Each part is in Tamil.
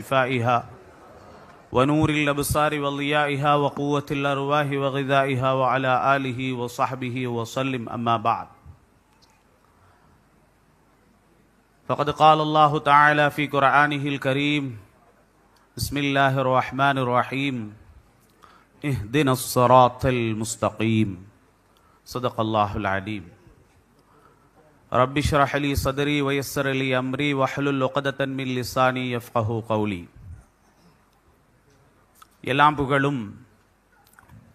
شفائها ونور الأبصار وضيائها وقوة الأرواح وغذائها وعلى آله وصحبه وسلم أما بعد فقد قال الله تعالى في قرآنه الكريم بسم الله الرحمن الرحيم اهدنا الصراط المستقيم صدق الله العليم رب اشرح لي صدري ويسر لي أمري واحلل عقدة من لساني يفقهوا قولي. எல்லாம் புகழும்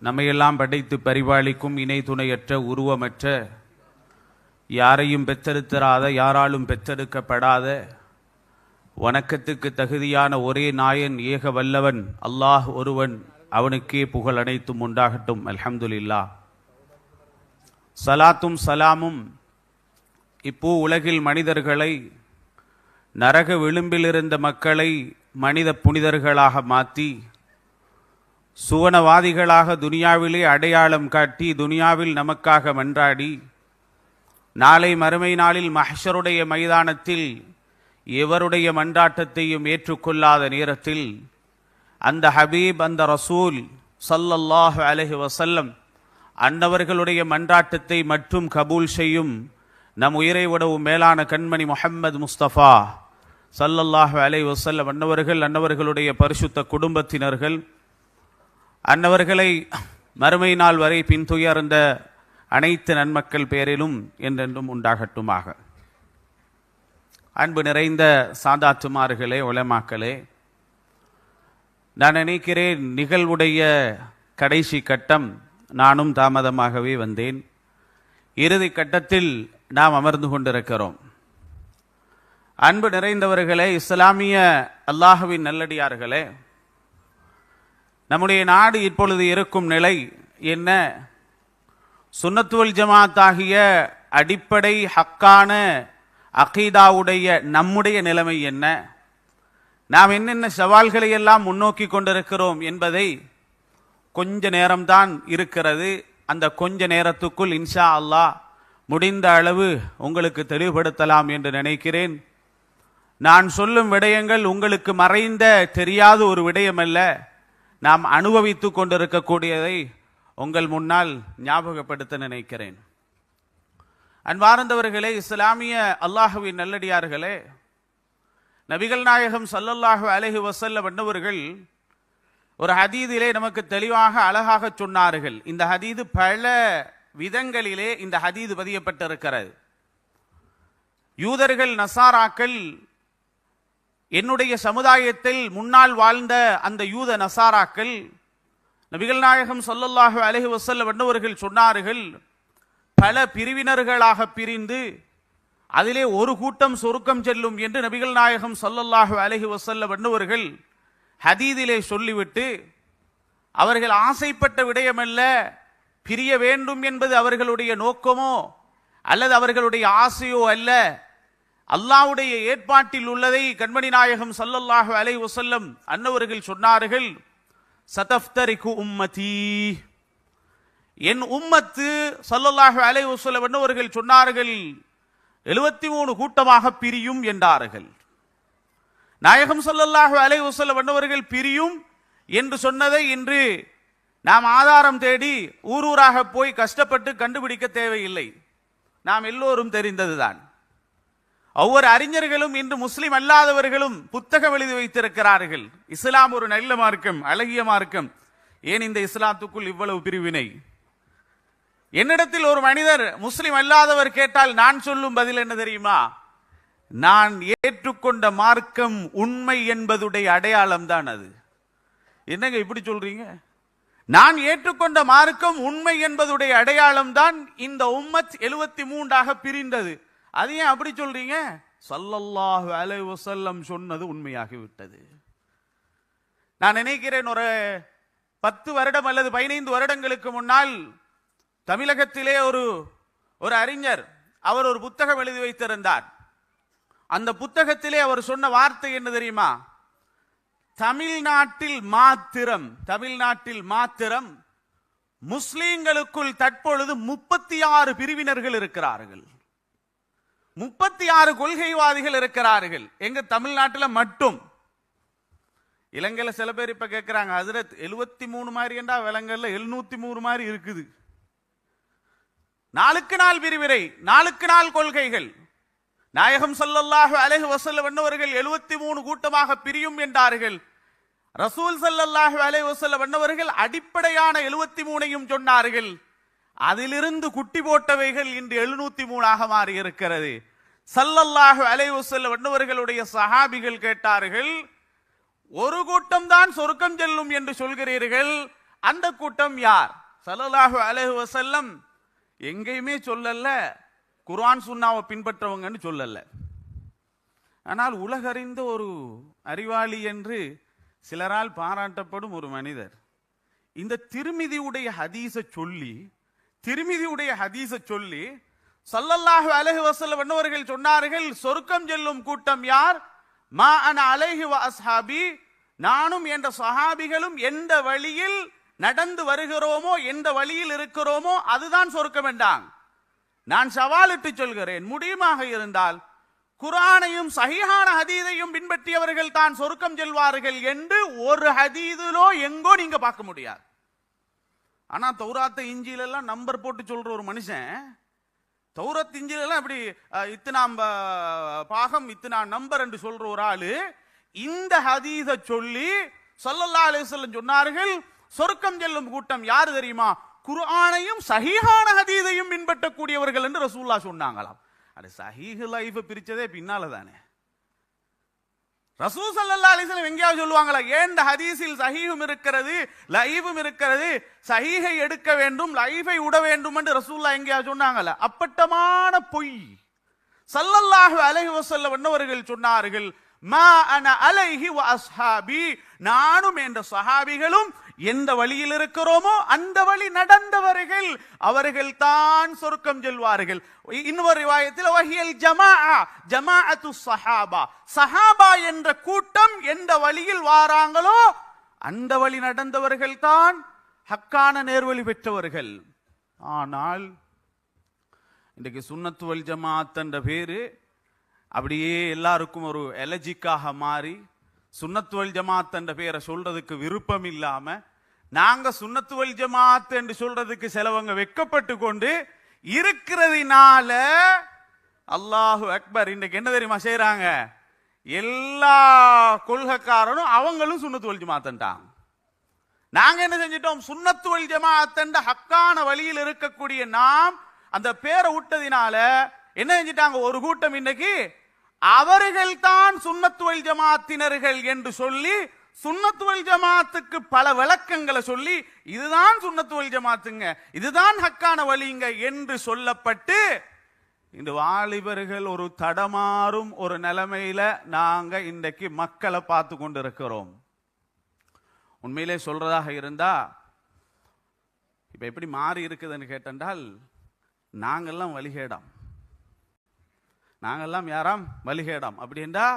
நம்மையெல்லாம் படைத்து பரிபாலிக்கும் இணை துணையற்ற உருவமற்ற யாரையும் பெற்றெடுத்தராத யாராலும் பெற்றெடுக்கப்படாத வணக்கத்துக்கு தகுதியான ஒரே நாயன் ஏக வல்லவன் அல்லாஹ் ஒருவன், அவனுக்கே புகழ் அனைத்தும் உண்டாகட்டும். அல்ஹம்துலில்லாஹ். சலாத்தும் சலாமும் இப்போ உலகில் மனிதர்களை நரக விளிம்பில் இருந்த மக்களை மனித புனிதர்களாக மாற்றி சுவனவாதிகளாக துனியாவிலே அடையாளம் காட்டி துனியாவில் நமக்காக மன்றாடி நாளை மறுமை நாளில் மஹ்ஷருடைய மைதானத்தில் எவருடைய மன்றாட்டத்தையும் ஏற்றுக்கொள்ளாத நேரத்தில் அந்த ஹபீப், அந்த ரசூல் ஸல்லல்லாஹு அலைஹி வஸல்லம் அன்னவர்களுடைய மன்றாட்டத்தை மட்டும் கபூல் செய்யும் நம் உயிரை விடவும் மேலான கண்மணி முஹம்மது முஸ்தபா ஸல்லல்லாஹு அலைஹி வஸல்லம் அன்னவர்களுடைய பரிசுத்த குடும்பத்தினர்கள் அன்னவர்களை மறுமை நாள் வரை பின்துயர்ந்த அனைத்து நன்மக்கள் பேரிலும் என்றென்றும் உண்டாகட்டுமாக. அன்பு நிறைந்த சாதாத்துமார்களே, உலமாக்களே, நான் நினைக்கிறேன் நிகழ்வுடைய கடைசி கட்டம். நானும் தாமதமாகவே வந்தேன். இறுதி கட்டத்தில் நாம் அமர்ந்து கொண்டிருக்கிறோம். அன்பு நிறைந்தவர்களே, இஸ்லாமிய அல்லாஹ்வின் நல்லடியார்களே, நம்முடைய நாடு இப்பொழுது இருக்கும் நிலை என்ன? சுன்னத்துவல் ஜமாத் ஆகிய அடிப்படை ஹக்கான அகீதாவுடைய நம்முடைய நிலைமை என்ன? நாம் என்னென்ன சவால்களை எல்லாம் முன்னோக்கி கொண்டிருக்கிறோம் என்பதை கொஞ்ச நேரம்தான் இருக்கிறது. அந்த கொஞ்ச நேரத்துக்குள் இன்ஷா அல்லாஹ் முடிந்த அளவு உங்களுக்கு தெளிவுபடுத்தலாம் என்று நினைக்கிறேன். நான் சொல்லும் விடயங்கள் உங்களுக்கு மறைந்த தெரியாத ஒரு விடயமல்ல, நாம் அனுபவித்து கொண்டிருக்கக்கூடியதை உங்கள் முன்னால் ஞாபகப்படுத்த நினைக்கிறேன். அன்பார்ந்தவர்களே, இஸ்லாமிய அல்லாஹ்வின் நல்லடியார்களே, நபிகள் நாயகம் ஸல்லல்லாஹு அலைஹி வஸல்லம் அன்னவர்கள் ஒரு ஹதீதிலே நமக்கு தெளிவாக அழகாக சொன்னார்கள். இந்த ஹதீது பல விதங்களிலே இந்த ஹதீது பதியப்பட்டிருக்கிறது. யூதர்கள், நசாராக்கள், என்னுடைய சமுதாயத்தில் முன்னால் வாழ்ந்த அந்த யூத நசாராக்கள் நபிகள் நாயகம் ஸல்லல்லாஹு அலைஹி வஸல்லம் அன்னவர்கள் சொன்னார்கள், பல பிரிவினர்களாக பிரிந்து அதிலே ஒரு கூட்டம் சொர்க்கம் செல்லும் என்று நபிகள் நாயகம் ஸல்லல்லாஹு அலைஹி வஸல்லம் அன்னவர்கள் ஹதீதிலே சொல்லிவிட்டு, அவர்கள் ஆசைப்பட்ட விடயமல்ல, பிரிய வேண்டும் என்பது அவர்களுடைய நோக்கமோ அல்லது அவர்களுடைய ஆசையோ அல்ல, அல்லாஹ்வுடைய ஏற்பாட்டில் உள்ளதை கண்மணி நாயகம் ஸல்லல்லாஹு அலைஹி வஸல்லம் அன்னவர்கள் சொன்னார்கள். சதஃப்தரிகு உம்மதி, என் உம்மத்து ஸல்லல்லாஹு அலைஹி வஸல்லம் அன்னவர்கள் சொன்னார்கள் 73 கூட்டமாக பிரியும் என்றார்கள். நாயகம் ஸல்லல்லாஹு அலைஹி வஸல்லம் அன்னவர்கள் பிரியும் என்று சொன்னதை இன்று நாம் ஆதாரம் தேடி ஊரூராக போய் கஷ்டப்பட்டு கண்டுபிடிக்க தேவையில்லை. நாம் எல்லோரும் தெரிந்ததுதான். ஒவ்வொரு அறிஞர்களும் இன்று முஸ்லிம் அல்லாதவர்களும் புத்தகம் எழுதி வைத்திருக்கிறார்கள். இஸ்லாம் ஒரு நல்ல மார்க்கம், அழகிய மார்க்கம், ஏன் இந்த இஸ்லாத்துக்குள் இவ்வளவு பிரிவினை? என்னிடத்தில் ஒரு மனிதர் முஸ்லிம் அல்லாதவர் கேட்டால் நான் சொல்லும் பதில் என்ன தெரியுமா? நான் ஏற்றுக்கொண்ட மார்க்கம் உண்மை என்பதுடைய அடையாளம் தான் அது. என்னங்க இப்படி சொல்றீங்க? நான் ஏற்றுக்கொண்ட மார்க்கம் உண்மை என்பதுடைய அடையாளம் தான் இந்த உம்மத் 73 பிரிந்தது. அது ஏன் அப்படி சொல்றீங்க? ஸல்லல்லாஹு அலைஹி வஸல்லம் சொன்னது உண்மையாகிவிட்டது. நான் நினைக்கிறேன் ஒரு 10 வருடம் அல்லது 15 வருடங்களுக்கு முன்னால் தமிழகத்திலே ஒரு அறிஞர், அவர் ஒரு புத்தகம் எழுதி வைத்திருந்தார். அந்த புத்தகத்திலே அவர் சொன்ன வார்த்தை என்ன தெரியுமா? தமிழ்நாட்டில் மாத்திரம் முஸ்லிம்களுக்குள் தற்பொழுது 36 பிரிவினர்கள் இருக்கிறார்கள். 36 கொள்கைவாதிகள் இருக்கிறார்கள். எங்க தமிழ்நாட்டில் மட்டும் இலங்கையில சில பேர் இப்ப கேட்கிறாங்க, ஹஜ்ரத் 73 மாதிரி என்றா விலங்கல்ல 703 மாதிரி இருக்குது. நாளுக்கு நாள் விரிவிரை, நாளுக்கு நாள் கொள்கைகள். நாயகம் ஸல்லல்லாஹு அலைஹி வஸல்லம் அவர்கள் 73 கூட்டமாக பிரியும் என்றார்கள். ரசூல் ஸல்லல்லாஹு அலைஹி வஸல்லம் அவர்கள் அடிப்படையான 73ஐயும் சொன்னார்கள். அதிலிருந்து குட்டி போட்டவைகள் இன்று 703ஆக மாறி இருக்கிறது. ஸல்லல்லாஹு அலைஹி வஸல்லம் அவர்களுடைய சஹாபிகள் கேட்டார்கள், ஒரு கூட்டம் தான் சொர்க்கம் செல்லும் என்று சொல்கிறீர்கள், அந்த கூட்டம் யார்? ஸல்லல்லாஹு அலைஹி வஸல்லம் எங்கேயுமே சொல்லல குர்ஆன் சுன்னாவை பின்பற்றவங்கன்னு சொல்லல. ஆனால் உலகறிந்த ஒரு அறிவாளி என்று சிலரால் பாராட்டப்படும் ஒரு மனிதர் இந்த திருமிதியுடைய ஹதீஸை சொல்லி ஸல்லல்லாஹு அலைஹி வஸல்லம் அவர்கள் சொன்னார்கள், சொர்க்கம் செல்லும் கூட்டம் யார்? மா அன அலைஹி வ அஸ்ஹாபி, நானும் என்ற சஹாபிகளும் எந்த வழியில் நடந்து வருகிறோமோ, எந்த வழியில் இருக்கிறோமோ அதுதான் சொர்க்கம் என்றாங்க. நான் சவாலிட்டு சொல்கிறேன், முடியுமாக இருந்தால் குர்ஆனையும் சஹீஹான ஹதீஸையும் பின்பற்றியவர்கள் தான் சொர்க்கம் செல்வார்கள் என்று ஒரு ஹதீஸிலோ எங்கோ நீங்க பார்க்க முடியாது. ஆனா தௌராத் இஞ்சில எல்லாம் நம்பர் போட்டு சொல்ற ஒரு மனுஷன், தௌரத் இஞ்சில எல்லாம் இப்படி இத்தனாம் பாகம் இத்தனா நம்பர் என்று சொல்ற ஒரு ஆளு இந்த ஹதீஸை சொல்லி ஸல்லல்லாஹு அலைஹி வஸல்லம் சொன்னார்கள், சொர்க்கம் செல்லும் கூட்டம் யாரு தெரியுமா? குர்ஆனையும் சஹீஹான ஹதீஸையும் பின்பற்றக்கூடியவர்கள் என்று ரசூலுல்லாஹ் சொன்னாங்களாம். அது சஹீஹ் லைஃப் பிரிச்சதே பின்னால தானே. ரசூல் ஸல்லல்லாஹு அலைஹி வஸல்லம் எங்கேயாவது சொல்லுவாங்களா, ஏன் ஹதீஸில் சஹீஹும் இருக்கிறது லைஃபும் இருக்கிறது, சஹீஹை எடுக்க வேண்டும் லைஃபை விட வேண்டும் என்று ரசூலுல்லாஹ் எங்கேயாவது சொன்னாங்களா? அப்பட்டமான பொய். ஸல்லல்லாஹு அலைஹி வஸல்லம் அவர்கள் சொன்னார்கள், மா அன அலைஹி வ அஸ்ஹாபி, நானும் என்ற சஹாபிகளும் எந்த வழியில் இருக்கிறோமோ அந்த வழி நடந்தவர்கள் அவர்கள் தான் சொர்க்கம் செல்வார்கள். இன்னொரு ரிவாயத்தில் வஹியல் ஜமாஅ ஜமாஅத்து ஸஹாபா, சஹாபா என்ற கூட்டம் எந்த வழியில் வாராங்களோ அந்த வழி நடந்தவர்கள் தான் ஹக்கான நேர்வழி பெற்றவர்கள். ஆனால் இன்றைக்கு சுன்னத்து வல் ஜமாஅத் என்ற பேரு அப்படியே எல்லாருக்கும் ஒரு எலர்ஜிக்காக மாறி சுன்னத்து வல் ஜமாஅத் என்ற பேரை சொல்றதுக்கு விருப்பம் இல்லாம, நாங்க சுன்னத்து வல் ஜமாஅத் என்று சொல்றதுக்கு சிலவங்க வெக்கப்பட்டு கொண்டு இருக்கிறதுனால அல்லாஹு அக்பர் இன்றைக்கு என்ன தெரியுமா செய்யறாங்க? எல்லா கொள்கைக்காரனும் அவங்களும் சுன்னத்து வல் ஜமாஅத்ன்றாங்க. நாங்க என்ன செஞ்சிட்டோம்? சுன்னத்து வல் ஜமாஅத் என்ற ஹக்கான வழியில் இருக்கக்கூடிய நாம் அந்த பேரை விட்டதினால என்ன செஞ்சிட்டாங்க? ஒரு கூட்டம் இன்னைக்கு அவர்கள் தான் சுன்னத்து வல் ஜமாஅத்தினர்கள் என்று சொல்லி சுன்னத்து வல் ஜமாஅத்துக்கு பல விளக்கங்களை சொல்லி இதுதான் சுன்னத்து வல் ஜமாஅத்துங்க, இதுதான் ஹக்கான வழிங்க என்று சொல்லப்பட்டு இந்த வாலிபர்கள் ஒரு தடமாறும் ஒரு நிலைமையில நாங்க இன்றைக்கு மக்களை பார்த்து கொண்டு இருக்கிறோம். உண்மையிலே சொல்றதாக இருந்தா இப்ப எப்படி மாறி இருக்குதுன்னு கேட்டால், நாங்கெல்லாம் வழிகேடாம், நாங்கெல்லாம் யாராம் வழிகேடாம். அப்படின்றா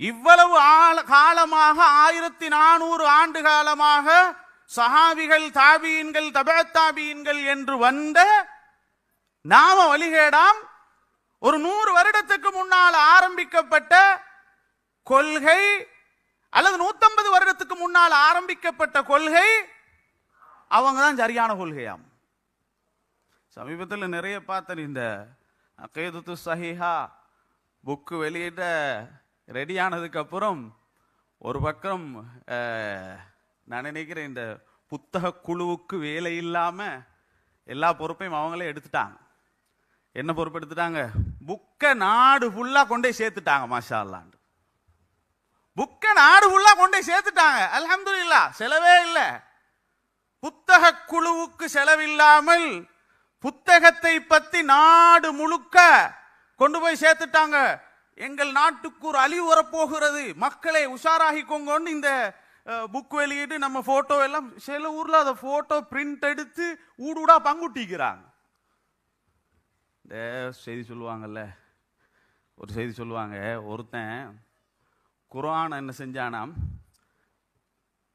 இவ்வளவு காலமாக 1400 ஆண்டு காலமாக சஹாபிகள் தாபியின்கள் தபஅத் தாபியின்கள் என்று வந்த நாம வழிகேடாம். ஒரு 100 வருடத்துக்கு முன்னால் ஆரம்பிக்கப்பட்ட கொள்கை அல்லது 150 வருடத்துக்கு முன்னால் ஆரம்பிக்கப்பட்ட கொள்கை அவங்க தான் சரியான கொள்கையாம். சமீபத்தில் நிறைய பார்த்தேன், இந்த அகீதத்து ஸஹீஹா புக்கு வெளியிட்ட ரெடியானதுக்கு அப்புறம் ஒரு பக்கம் நான் நினைக்கிறேன் இந்த புத்தக குழுவுக்கு வேலை இல்லாம எல்லா பொறுப்பையும் அவங்களே எடுத்துட்டாங்க. என்ன பொறுப்பு எடுத்துட்டாங்க? புக்கை நாடு ஃபுல்லா கொண்டே சேர்த்துட்டாங்க. மாஷா அல்லாஹ், புக்கை நாடு ஃபுல்லா கொண்டே சேர்த்துட்டாங்க. அல்ஹம்துலில்லாஹ், செலவே இல்லை. புத்தக குழுவுக்கு செலவில்லாமல் புத்தகத்தை பத்தி நாடு முழுக்க கொண்டு போய் சேர்த்துட்டாங்க. எங்கள் நாட்டுக்கு ஒரு அழிவு வரப்போகிறது, மக்களை உஷாராகிக்கோங்கன்னு இந்த புக் வெளியிட்டு நம்ம போட்டோ எல்லாம் சில ஊர்ல அதை போட்டோ பிரிண்ட் எடுத்து ஊடூடா பங்குட்டிக்கிறாங்க. இந்த செய்தி சொல்லுவாங்கல்ல, ஒரு செய்தி சொல்லுவாங்க, ஒருத்தன் குர்ஆனை என்ன செஞ்சானாம்,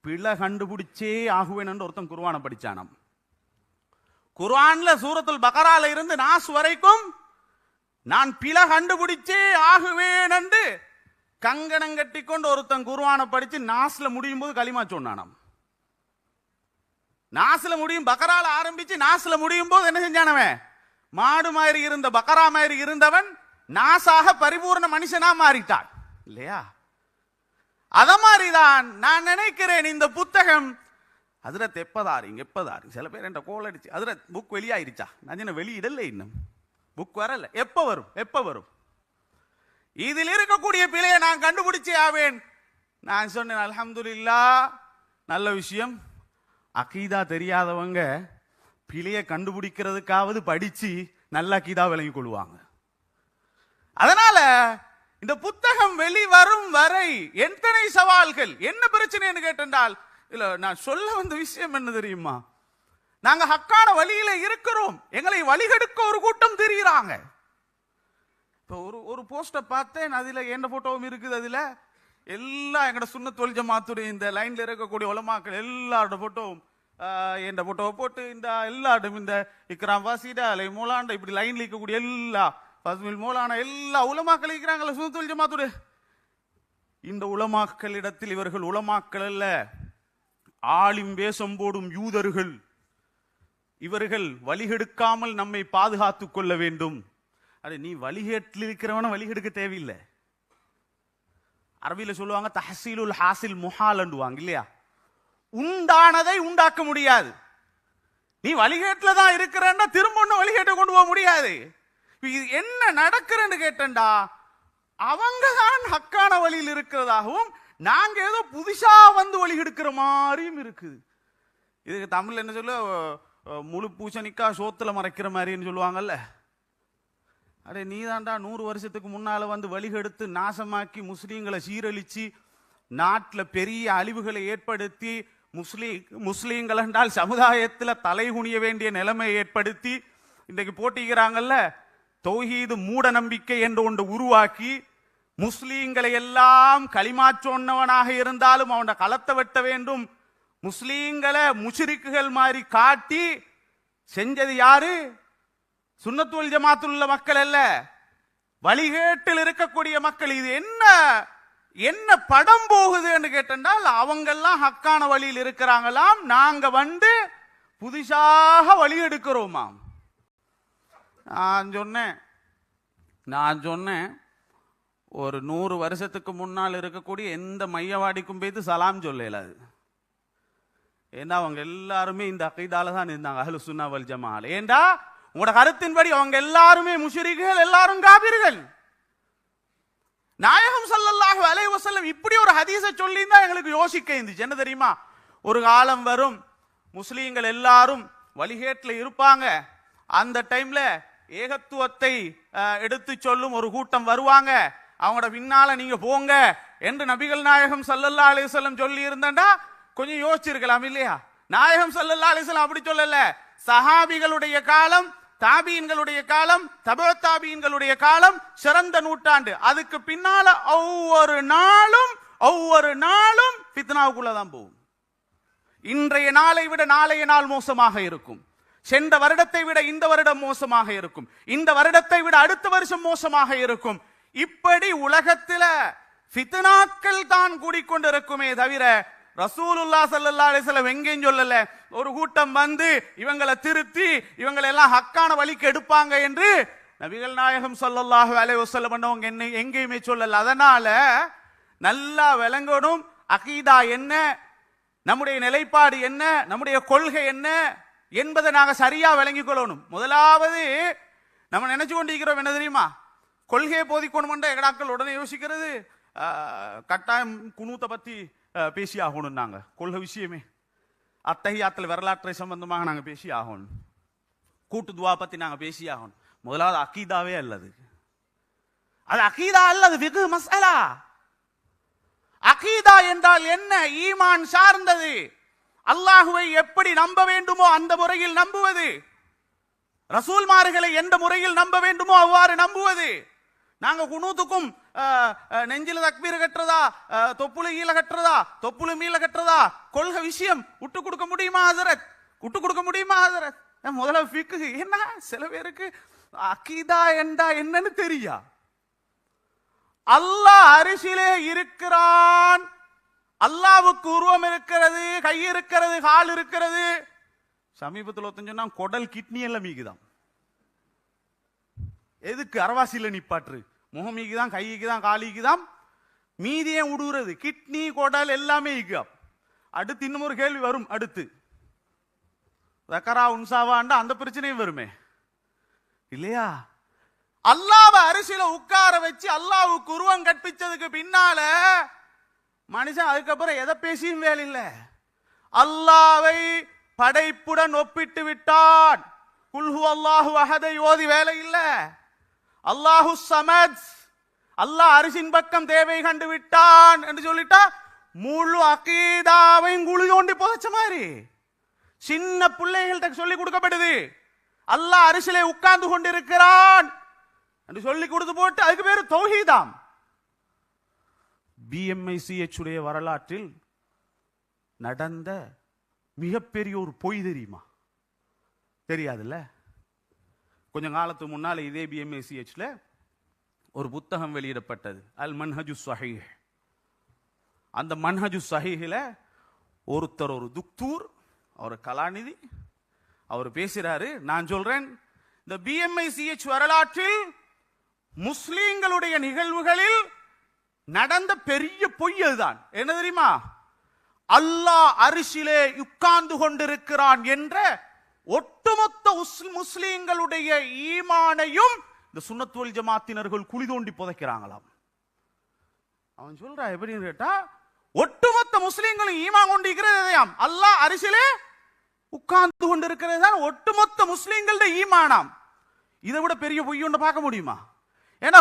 பிழை கண்டுபிடிச்சே ஆகுவேன் ஒருத்தன் குர்ஆனை படிச்சானாம். குர்ஆன்ல சூரத்துல் பக்ரால இருந்து நாஸ் வரைக்கும் நான் பிழை கண்டுபிடிச்சே ஆகுவேன் என்று கங்கணம் கட்டி கொண்டு ஒருத்தன் குர்ஆனை படிச்சு நாஸ்ல முடியும் போது களிமா சொன்னானாம். நாஸ்ல முடியும், பக்கரால ஆரம்பிச்சு நாஸ்ல முடியும் போது என்ன செஞ்சானவன்? மாடு மாதிரி இருந்த பக்கரா மாதிரி இருந்தவன் நாசாக பரிபூர்ண மனுஷனா மாறிட்டான் இல்லையா? அத மாதிரிதான் நான் நினைக்கிறேன் இந்த புத்தகம். அதுல எப்பதாரிங்க சில பேர் என்ற கோல் அடிச்சு அதுல புக் வெளியாயிருச்சா? நான் வெளியிடல, இன்னும் புக் வரல. எப்ப வரும்? இதில் இருக்கக்கூடிய பிழையை நான் கண்டுபிடிச்சே ஆவேன். நான் சொன்னேன் அல்ஹம்துலில்லாஹ், நல்ல விஷயம். அகீதா தெரியாதவங்க பிழையை கண்டுபிடிக்கிறதுக்காவது படிச்சு நல்ல அகீதா விளங்கிக் கொள்வாங்க. அதனால இந்த புத்தகம் வெளிவரும் வரை எத்தனை சவால்கள், என்ன பிரச்சனை கேட்டால், இல்ல நான் சொல்ல வந்த விஷயம் என்ன தெரியுமா? நாங்க ஹக்கான வழியில இருக்கிறோம், எங்களை வழிகெடுக்க ஒரு கூட்டம் தெரியுறாங்க. இப்போ ஒரு போஸ்டர் பார்த்தேன், அதுல என்ன போட்டோவும் இருக்குது. அதுல எல்லாம் எங்கட சுன்னத் வல் ஜமாத்துடைய இந்த லைன்ல இருக்கக்கூடிய உலமாக்கள் எல்லாரோட போட்டோவும் என்ற போட்டோவை போட்டு இந்த எல்லாரும் இந்த இக்ராம் வாசிடா அலை மோலாண்ட இப்படி லைன்ல இருக்கக்கூடிய எல்லா பஸ்மில் மோலான எல்லா உலமாக்கள் இருக்கிறாங்கல்ல சுன்னத் வல் ஜமாத்துடைய, இந்த உலமாக்களிடத்தில் இவர்கள் உலமாக்கள் அல்ல, ஆலிம் வேஷம் போடும் யூதர்கள். இவர்கள் வழிகெடுக்காமல் நம்மை பாதுகாத்துக் கொள்ள வேண்டும். அட நீ வழிகேட்டில் இருக்கிறவன வழிகெடுக்க தேவையில்லை. அரபியில சொல்லுவாங்க தஹசீலுல் ஹாசில் முஹால்ண்டுவாங்க இல்லையா? உண்டானதை உண்டாக்க முடியாது. நீ வழிகேட்டுல தான் இருக்கிறன்னா திரும்ப ஒண்ணு வழிகேட்டை கொண்டு போக முடியாது. என்ன நடக்கிறன்னு கேட்டா, அவங்க தான் ஹக்கான வழியில் இருக்கிறதாகவும் நாங்க ஏதோ புதுசா வந்து வழிகெடுக்கிற மாதிரியும் இருக்குது. இதுக்கு தமிழ்ல என்ன சொல்ல, முழு பூசணிக்கா சோத்துல மறைக்கிற மாதிரின்னு சொல்லுவாங்கல்ல. அடே நீ தாண்டா 100 வருஷத்துக்கு முன்னால வந்து வழிகெடுத்து நாசமாக்கி முஸ்லீம்களை சீரழிச்சு நாட்டில் பெரிய அழிவுகளை ஏற்படுத்தி முஸ்லீம்கள் என்றால் சமுதாயத்தில் தலைகுனிய வேண்டிய நிலைமை ஏற்படுத்தி இன்றைக்கு போட்டிக்கிறாங்கல்ல. தௌஹீது மூட நம்பிக்கை என்று ஒன்று உருவாக்கி முஸ்லீம்களை எல்லாம் களிமா சொன்னவனாக இருந்தாலும் அவனை களத்தை வெட்ட வேண்டும், முஸ்லீம்களை முஷ்ரிக்குகள் மாதிரி காட்டி செஞ்சது யாரு? சுன்னத் வல் ஜமாத்தில் உள்ள மக்கள் அல்ல, வழிகேட்டில் இருக்கக்கூடிய மக்கள். இது என்ன படம் போகுது என்று கேட்டால், அவங்கெல்லாம் ஹக்கான வழியில் இருக்கிறாங்களாம், நாங்க வந்து புதுசாக வழி எடுக்கிறோமாம். நான் சொன்னேன் ஒரு 100 வருஷத்துக்கு முன்னால் இருக்கக்கூடிய எந்த மையவாடிக்கும் போய்த்து சலாம் சொல்லலாது. ஏன்னா அவங்க எல்லாருமே இந்த அகீதால தான் இருந்தாங்க, அஹ்லு சுன்னா வல் ஜமாஅத். ஏண்டா உங்களோட கருத்தின்படி அவங்க எல்லாருமே முஷ்ரிக்குகள், எல்லாரும் காபிர்கள். நாயகம் ஸல்லல்லாஹு அலைஹி வஸல்லம் இப்படி ஒரு ஹதீஸை சொல்லியிருந்தா எங்களுக்கு யோசிக்க இருந்துச்சு. என்ன தெரியுமா? ஒரு காலம் வரும், முஸ்லீம்கள் எல்லாரும் வழிகேட்டில் இருப்பாங்க, அந்த டைம்ல ஏகத்துவத்தை எடுத்து சொல்லும் ஒரு கூட்டம் வருவாங்க, அவங்களோட பின்னால நீங்க போங்க என்று நபிகள் நாயகம் ஸல்லல்லாஹு அலைஹி வஸல்லம் சொல்லி இருந்தா கொஞ்சம் யோசிச்சிருக்கலாம் இல்லையா? நாயகம் ஸல்லல்லாஹு அலைஹி வஸல்லம் அப்படி சொல்லல. சஹாபிகளுடைய காலம், தாபீன்களுடைய காலம், தபோ தாபீன்களுடைய காலம் சிறந்த நூற்றாண்டு. அதுக்கு பின்னால ஒவ்வொரு நாளும் ஃபித்னாவுக்குள்ளதான் போகும். இன்றைய நாளை விட நாளைய நாள் மோசமாக இருக்கும், சென்ற வருடத்தை விட இந்த வருடம் மோசமாக இருக்கும், இந்த வருடத்தை விட அடுத்த வருஷம் மோசமாக இருக்கும். இப்படி உலகத்தில ஃபித்னாக்கள் தான் கூடிக்கொண்டிருக்குமே தவிர ரசூலுல்லாஹ் ஸல்லல்லாஹு அலைஹி வஸல்லம் எங்கேயும் சொல்லல ஒரு கூட்டம் வந்து இவங்களை திருத்தி இவங்களை எல்லாம் ஹக்கான வழிக்கு எடுப்பாங்க என்று நபிகள் நாயகம் ஸல்லல்லாஹு அலைஹி வஸல்லம் என்ன எங்கேயுமே சொல்லல. அதனால நல்லா விளங்கணும், அகீதா என்ன, நம்முடைய நிலைப்பாடு என்ன, நம்முடைய கொள்கை என்ன என்பதை நாங்க சரியா விளங்கிக் கொள்ளணும். முதலாவது நம்ம நினைச்சு கொண்டிருக்கிறோம் என்ன தெரியுமா? கொள்கையை போதிக்கணும் எங்கடாக்கள் உடனே யோசிக்கிறது கட்டாயம் குனூத்தை பத்தி பேசி ஆகணும். நாங்க கொள்கை விஷயமே அத்தஹியாத்துல வரலாற்றை சம்பந்தமாக நாங்க பேசி ஆகணும், கூட்டு துவா பத்தி நாங்க பேசி ஆகணும். முதலாவது அகீதாவே அல்லது, அது அகீதா அல்லது ஃபிக்ஹ் மஸ்அலா. அகீதா என்றால் என்ன? ஈமான் சார்ந்தது. அல்லாஹுவை எப்படி நம்ப வேண்டுமோ அந்த முறையில் நம்புவது, ரசூல்மார்களை எந்த முறையில் நம்ப வேண்டுமோ அவ்வாறு நம்புவது. நாங்க குனூத்துக்கும் நெஞ்சில தக்பீர் கட்டுறதா, தொப்புளு ஈல கட்டுறதா, தொப்புளு மீல கட்டுறதா, கொள்கை விஷயம் விட்டு கொடுக்க முடியுமா ஹஜரத்? விட்டு கொடுக்க முடியுமா ஹஜரத்? முதல்ல ஃபிக்ஹ் என்ன, சில பேருக்கு அகீதா என்றா என்னன்னு தெரியா. அல்லாஹ் அரிசிலே இருக்கிறான். அல்லாஹ்வுக்கு உருவம் இருக்கிறது, கை இருக்கிறது, கால் இருக்கிறது. சமீபத்தில் சொன்னா குடல் கிட்னி எல்லாம் மீக்குதான். எதுக்கு அரவாசியில நிப்பாற்று? முகமிக்கு தான், கைக்கு தான், காலிக்கு தான், மீதியே உடுகிறது. கிட்னி குடல் எல்லாமே ஈக்குதான். அடுத்து இன்னும் ஒரு கேள்வி வரும். அடுத்து தக்கரா உன்சாவாண்டா அந்த பிரச்சனையும் வருமே இல்லையா? அல்லாஹ்வை அரிசியில உட்கார வச்சு அல்லாஹ்வுக்கு உருவம் கற்பிச்சதுக்கு பின்னால மனுஷன் அதுக்கப்புறம் எதை பேசியும் வேலை இல்லை. அல்லாஹ்வை படைப்புடன் ஒப்பிட்டு விட்டான். குல்ஹு அல்லாஹு அஹதை ஓதி வேலை இல்லை. அல்லாஹு சமத், அல்லாஹ் அரிசின் பக்கம் தேவை கண்டு விட்டான் என்று சொல்லிட்டா முழு அகீதாவையும் குழி தோண்டி புதைச்ச மாதிரி. சின்ன பிள்ளைகள்கிட்ட சொல்லி கொடுக்கப்படுது அல்லாஹ் அரிசிலே உட்கார்ந்து கொண்டிருக்கிறான் என்று சொல்லி கொடுத்து போட்டு அதுக்கு பேரு தௌஹீதாம். BMICH உடைய வரலாற்றில் நடந்த மிகப்பெரிய ஒரு பொய் தெரியுமா? தெரியாதுல்ல. கொஞ்ச காலத்துக்கு முன்னால இதே BMICHல ஒரு புத்தகம் வெளியிடப்பட்டது, அல் மன்ஹஜு ஸஹீஹ். அந்த மன்ஹஜு ஸஹீஹில் ஒருத்தர், ஒரு துக்தூர், அவர் கலாநிதி, அவர் பேசுறாரு. நான் சொல்றேன், இந்த BMICH வரலாற்றில் முஸ்லிம்களுடைய நிகழ்வுகளில் நடந்த பெரிய பொய் அதுதான். என்ன தெரியுமா? அல்லாஹ் அரிசிலே உட்கார்ந்து கொண்டிருக்கிறான் என்ற ஒட்டுமொத்த முஸ்லிம்களுடைய ஈமானையும் இந்த சுன்னத் வல் ஜமாத்தினர்கள் குழி தோண்டி புதைக்கிறாங்களாம். அவன் சொல்றா எப்படின்னு கேட்டா, ஒட்டுமொத்த முஸ்லிம்களும் ஈமான் கொண்டிருக்கிறதாம் அல்லாஹ் அரிசிலே உட்கார்ந்து கொண்டிருக்கிறது தான் ஒட்டுமொத்த முஸ்லிம்களுடைய ஈமானாம். இதை விட பெரிய பொய் ஒன்று பார்க்க முடியுமா? ஏன்னா